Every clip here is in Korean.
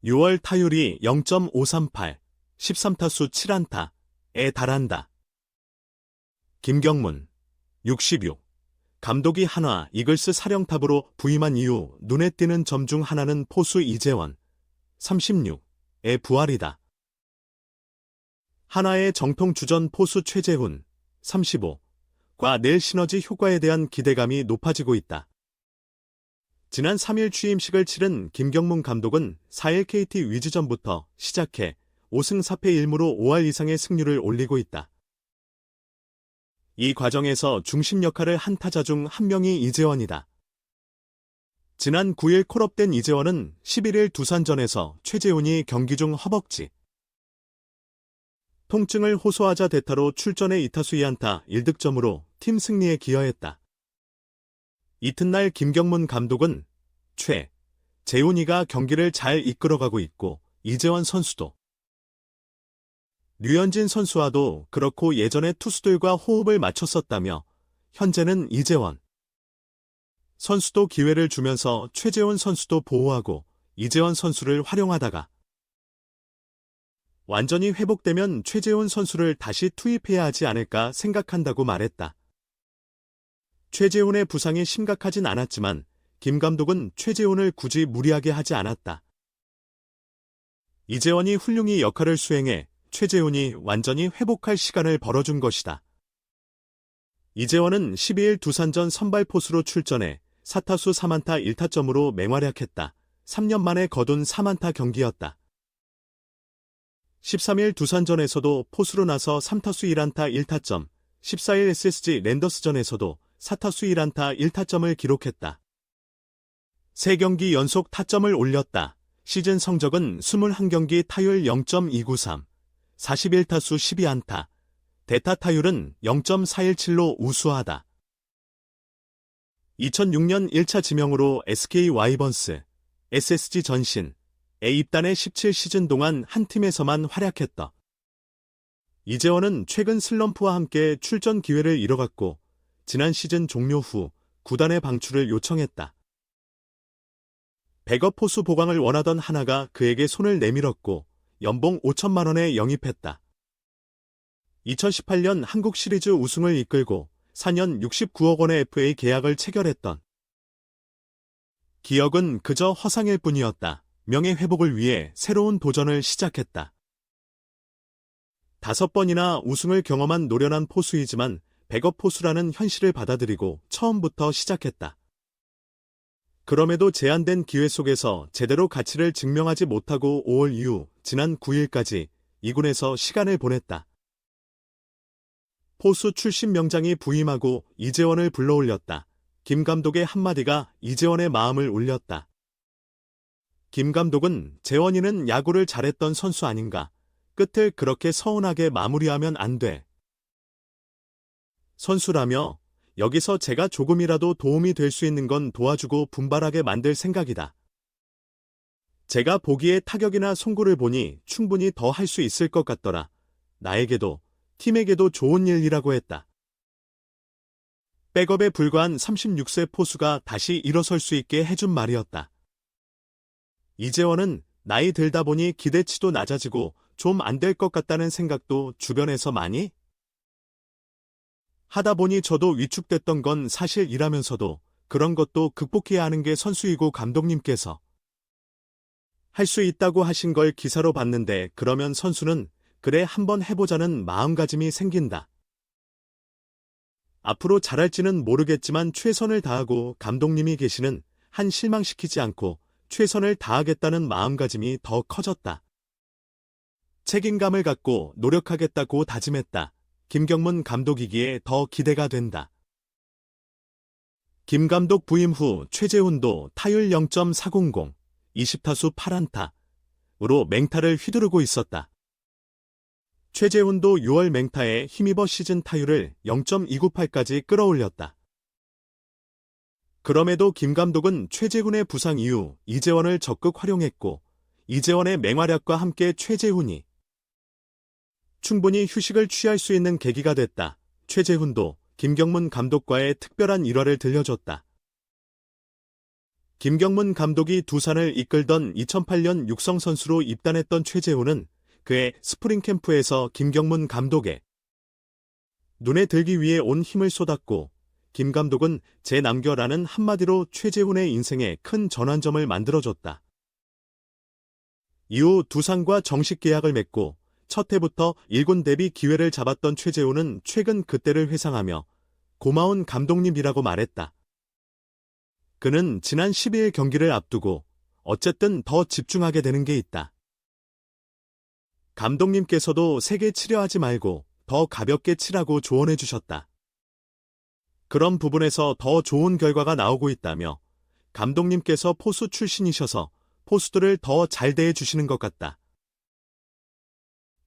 6월 타율이 0.538, 13타수 7안타에 달한다. 김경문, 66. 감독이 한화 이글스 사령탑으로 부임한 이후 눈에 띄는 점 중 하나는 포수 이재원, 36의 부활이다. 한화의 정통 주전 포수 최재훈, 35과 낼 시너지 효과에 대한 기대감이 높아지고 있다. 지난 3일 취임식을 치른 김경문 감독은 4일 KT 위즈전부터 시작해 5승 4패 1무로 5할 이상의 승률을 올리고 있다. 이 과정에서 중심 역할을 한 타자 중 한 명이 이재원이다. 지난 9일 콜업된 이재원은 11일 두산전에서 최재훈이 경기 중 허벅지 통증을 호소하자 대타로 출전해 2타수 2안타 1득점으로 팀 승리에 기여했다. 이튿날 김경문 감독은 최재훈이가 경기를 잘 이끌어가고 있고 이재원 선수도 류현진 선수와도 그렇고 예전에 투수들과 호흡을 맞췄었다며 현재는 이재원 선수도 기회를 주면서 최재훈 선수도 보호하고 이재원 선수를 활용하다가 완전히 회복되면 최재훈 선수를 다시 투입해야 하지 않을까 생각한다고 말했다. 최재훈의 부상이 심각하진 않았지만 김 감독은 최재훈을 굳이 무리하게 하지 않았다. 이재원이 훌륭히 역할을 수행해 최재훈이 완전히 회복할 시간을 벌어준 것이다. 이재원은 12일 두산전 선발 포수로 출전해 4타수 3안타 1타점으로 맹활약했다. 3년 만에 거둔 3안타 경기였다. 13일 두산전에서도 포수로 나서 3타수 1안타 1타점, 14일 SSG 랜더스전에서도 4타수 1안타 1타점을 기록했다. 3경기 연속 타점을 올렸다. 시즌 성적은 21경기 타율 0.293, 41타수 12안타, 대타 타율은 0.417로 우수하다. 2006년 1차 지명으로 SK 와이번스, SSG 전신에 입단해 17시즌 동안 한 팀에서만 활약했다. 이재원은 최근 슬럼프와 함께 출전 기회를 잃어갔고 지난 시즌 종료 후 구단의 방출을 요청했다. 백업 포수 보강을 원하던 한화가 그에게 손을 내밀었고 연봉 5천만 원에 영입했다. 2018년 한국 시리즈 우승을 이끌고 4년 69억 원의 FA 계약을 체결했던 기억은 그저 허상일 뿐이었다. 명예 회복을 위해 새로운 도전을 시작했다. 5번이나 우승을 경험한 노련한 포수이지만 백업 포수라는 현실을 받아들이고 처음부터 시작했다. 그럼에도 제한된 기회 속에서 제대로 가치를 증명하지 못하고 5월 이후 지난 9일까지 2군에서 시간을 보냈다. 포수 출신 명장이 부임하고 이재원을 불러올렸다. 김 감독의 한마디가 이재원의 마음을 울렸다. 김 감독은 재원이는 야구를 잘했던 선수 아닌가. 끝을 그렇게 서운하게 마무리하면 안 돼. 선수라며 여기서 제가 조금이라도 도움이 될 수 있는 건 도와주고 분발하게 만들 생각이다. 제가 보기에 타격이나 송구를 보니 충분히 더 할 수 있을 것 같더라. 나에게도 팀에게도 좋은 일이라고 했다. 백업에 불과한 36세 포수가 다시 일어설 수 있게 해준 말이었다. 이재원은 나이 들다 보니 기대치도 낮아지고 좀 안 될 것 같다는 생각도 주변에서 많이 하다 보니 저도 위축됐던 건 사실이라면서도 그런 것도 극복해야 하는 게 선수이고 감독님께서 할 수 있다고 하신 걸 기사로 봤는데 그러면 선수는 그래 한번 해보자는 마음가짐이 생긴다. 앞으로 잘할지는 모르겠지만 최선을 다하고 감독님이 계시는 한 실망시키지 않고 최선을 다하겠다는 마음가짐이 더 커졌다. 책임감을 갖고 노력하겠다고 다짐했다. 김경문 감독이기에 더 기대가 된다. 김 감독 부임 후 최재훈도 타율 0.400, 20타수 8안타으로 맹타를 휘두르고 있었다. 최재훈도 6월 맹타에 힘입어 시즌 타율을 0.298까지 끌어올렸다. 그럼에도 김 감독은 최재훈의 부상 이후 이재원을 적극 활용했고 이재원의 맹활약과 함께 최재훈이 충분히 휴식을 취할 수 있는 계기가 됐다. 최재훈도 김경문 감독과의 특별한 일화를 들려줬다. 김경문 감독이 두산을 이끌던 2008년 육성 선수로 입단했던 최재훈은 그의 스프링 캠프에서 김경문 감독의 눈에 들기 위해 온 힘을 쏟았고, 김 감독은 제 남겨라는 한마디로 최재훈의 인생에 큰 전환점을 만들어줬다. 이후 두산과 정식 계약을 맺고 첫 해부터 1군 데뷔 기회를 잡았던 최재훈은 최근 그때를 회상하며 고마운 감독님이라고 말했다. 그는 지난 12일 경기를 앞두고 어쨌든 더 집중하게 되는 게 있다. 감독님께서도 세게 치려 하지 말고 더 가볍게 치라고 조언해 주셨다. 그런 부분에서 더 좋은 결과가 나오고 있다며 감독님께서 포수 출신이셔서 포수들을 더 잘 대해 주시는 것 같다.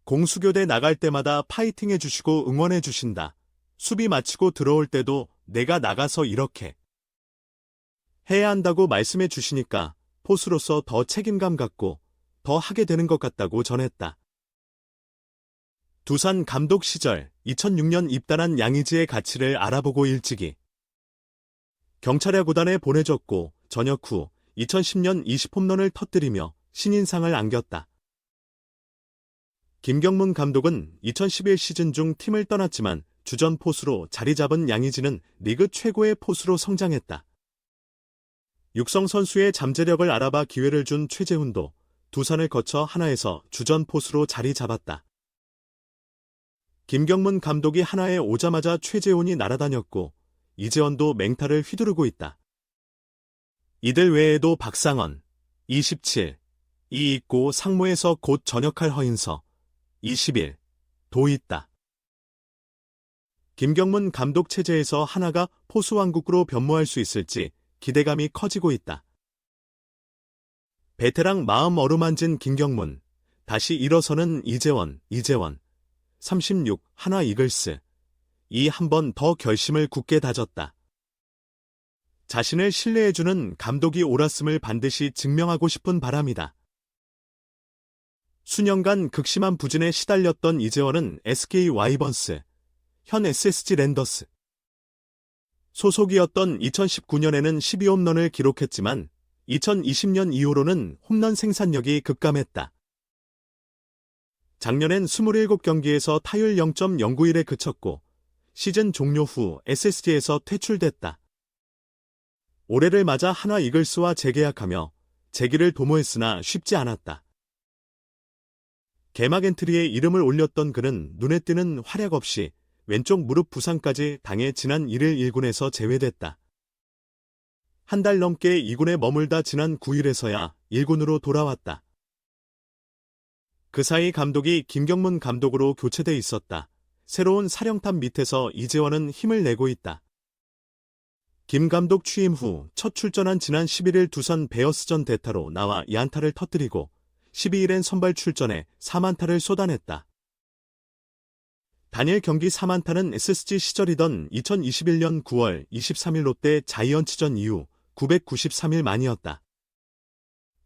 공수교대 나갈 때마다 파이팅해 주시고 응원해 주신다. 수비 마치고 들어올 때도 내가 나가서 이렇게 해야 한다고 말씀해 주시니까 포수로서 더 책임감 갖고 더 하게 되는 것 같다고 전했다. 두산 감독 시절 2006년 입단한 양의지의 가치를 알아보고 일찍이 경찰야 구단에 보내졌고 전역 후 2010년 20홈런을 터뜨리며 신인상을 안겼다. 김경문 감독은 2011 시즌 중 팀을 떠났지만 주전 포수로 자리 잡은 양의지는 리그 최고의 포수로 성장했다. 육성 선수의 잠재력을 알아봐 기회를 준 최재훈도 두산을 거쳐 하나에서 주전 포수로 자리 잡았다. 김경문 감독이 하나에 오자마자 최재훈이 날아다녔고 이재원도 맹타를 휘두르고 있다. 이들 외에도 박상원, 27, 이익고 상무에서 곧 전역할 허인서, 21, 도 있다. 김경문 감독 체제에서 하나가 포수왕국으로 변모할 수 있을지 기대감이 커지고 있다. 베테랑 마음 어루만진 김경문, 다시 일어서는 이재원, 36, 하나 이글스. 이 한 번 더 결심을 굳게 다졌다. 자신을 신뢰해주는 감독이 옳았음을 반드시 증명하고 싶은 바람이다. 수년간 극심한 부진에 시달렸던 이재원은 SK 와이번스, 현 SSG 랜더스 소속이었던 2019년에는 12홈런을 기록했지만 2020년 이후로는 홈런 생산력이 급감했다. 작년엔 27경기에서 타율 0.091에 그쳤고 시즌 종료 후 SSG에서 퇴출됐다. 올해를 맞아 한화 이글스와 재계약하며 재기를 도모했으나 쉽지 않았다. 개막 엔트리에 이름을 올렸던 그는 눈에 띄는 활약 없이 왼쪽 무릎 부상까지 당해 지난 1일 1군에서 제외됐다. 한 달 넘게 2군에 머물다 지난 9일에서야 1군으로 돌아왔다. 그 사이 감독이 김경문 감독으로 교체돼 있었다. 새로운 사령탑 밑에서 이재원은 힘을 내고 있다. 김 감독 취임 후 첫 출전한 지난 11일 두산 베어스전 대타로 나와 2안타를 터뜨리고 12일엔 선발 출전해 3안타를 쏟아냈다. 단일 경기 3안타는 SSG 시절이던 2021년 9월 23일 롯데 자이언츠전 이후 993일 만이었다.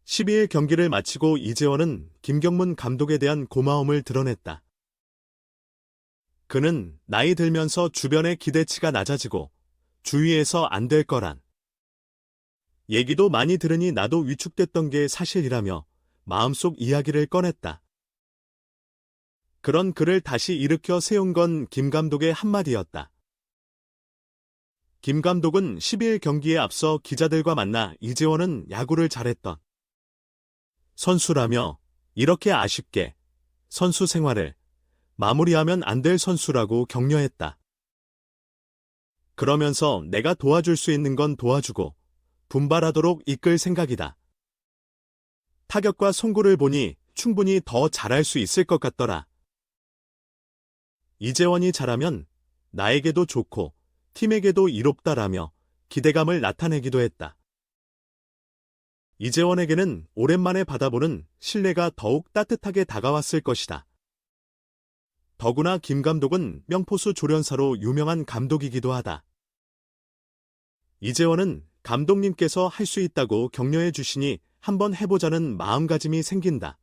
12일 경기를 마치고 이재원은 김경문 감독에 대한 고마움을 드러냈다. 그는 나이 들면서 주변의 기대치가 낮아지고 주위에서 안 될 거란 얘기도 많이 들으니 나도 위축됐던 게 사실이라며 마음속 이야기를 꺼냈다. 그런 그를 다시 일으켜 세운 건 김 감독의 한마디였다. 김 감독은 12일 경기에 앞서 기자들과 만나 이재원은 야구를 잘했던 선수라며 이렇게 아쉽게 선수 생활을 마무리하면 안 될 선수라고 격려했다. 그러면서 내가 도와줄 수 있는 건 도와주고 분발하도록 이끌 생각이다. 타격과 송구를 보니 충분히 더 잘할 수 있을 것 같더라. 이재원이 잘하면 나에게도 좋고 팀에게도 이롭다라며 기대감을 나타내기도 했다. 이재원에게는 오랜만에 받아보는 신뢰가 더욱 따뜻하게 다가왔을 것이다. 더구나 김 감독은 명포수 조련사로 유명한 감독이기도 하다. 이재원은 감독님께서 할 수 있다고 격려해 주시니 한번 해보자는 마음가짐이 생긴다.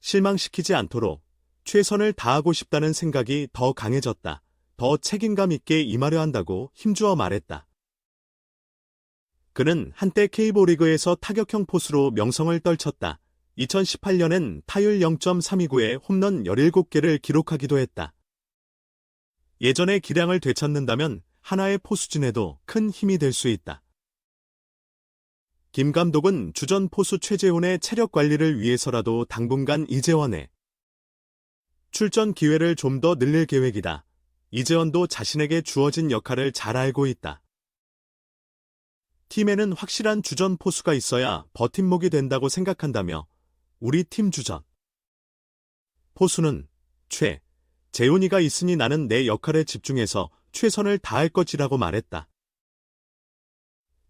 실망시키지 않도록 최선을 다하고 싶다는 생각이 더 강해졌다. 더 책임감 있게 임하려 한다고 힘주어 말했다. 그는 한때 K리그에서 타격형 포수로 명성을 떨쳤다. 2018년엔 타율 0.329에 홈런 17개를 기록하기도 했다. 예전의 기량을 되찾는다면 하나의 포수진에도 큰 힘이 될 수 있다. 김 감독은 주전 포수 최재훈의 체력 관리를 위해서라도 당분간 이재원의 출전 기회를 좀 더 늘릴 계획이다. 이재원도 자신에게 주어진 역할을 잘 알고 있다. 팀에는 확실한 주전 포수가 있어야 버팀목이 된다고 생각한다며 우리 팀 주전 포수는 재훈이가 있으니 나는 내 역할에 집중해서 최선을 다할 것이라고 말했다.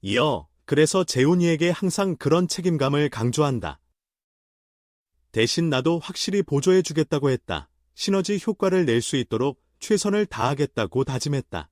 이어 그래서 재훈이에게 항상 그런 책임감을 강조한다. 대신 나도 확실히 보조해주겠다고 했다. 시너지 효과를 낼 수 있도록 최선을 다하겠다고 다짐했다.